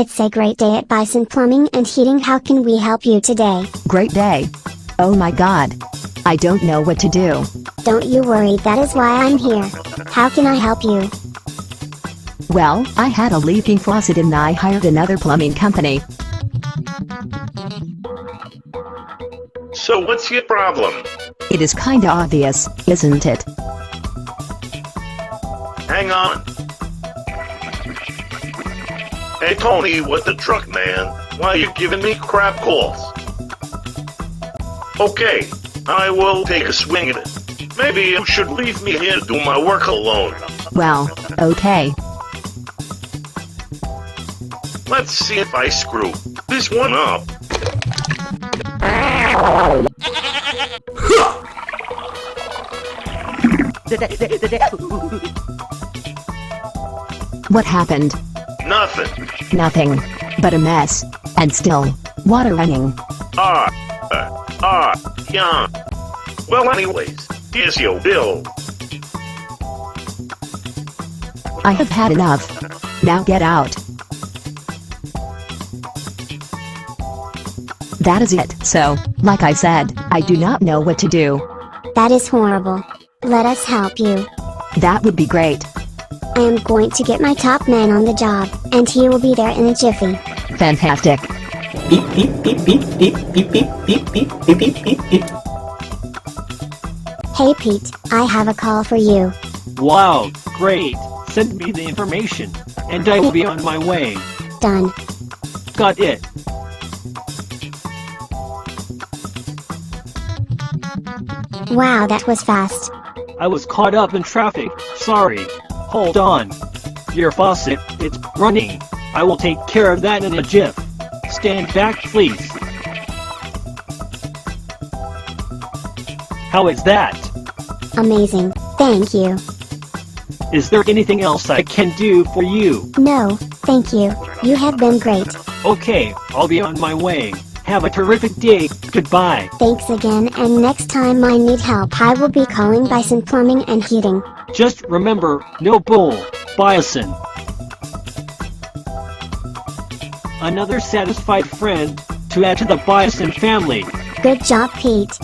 It's a great day at Bison Plumbing and Heating. How can we help you today? Great day. Oh my god. I don't know what to do. Don't you worry, that is why I'm here. How can I help you? Well, I had a leaking faucet and I hired another plumbing company. So what's your problem? It is kinda obvious, isn't it? Hang on. Hey Tony, what the truck, man? Why are you giving me crap calls? Okay, I will take a swing at it. Maybe you should leave me here to do my work alone. Well, okay. Let's see if I screw this one up. What happened? Nothing. Nothing. But a mess. And still, water running. Yeah. Well anyways, here's your bill. I have had enough. Now get out. That is it. So, like I said, I do not know what to do. That is horrible. Let us help you. That would be great. I am going to get my top man on the job, and he will be there in a jiffy. Fantastic. Beep beep beep beep beep beep beep beep beep beep beep beep beep. Hey Pete, I have a call for you. Wow, great. Send me the information, and I will be on my way. Done. Got it. Wow, that was fast. I was caught up in traffic, sorry. Hold on. Your faucet, it's running. I will take care of that in a jiff. Stand back, please. How is that? Amazing, thank you. Is there anything else I can do for you? No, thank you. You have been great. Okay, I'll be on my way. Have a terrific day. Goodbye. Thanks again, and next time I need help I will be calling Bison Plumbing and Heating. Just remember, no bull, Bison. Another satisfied friend to add to the Bison family. Good job, Pete.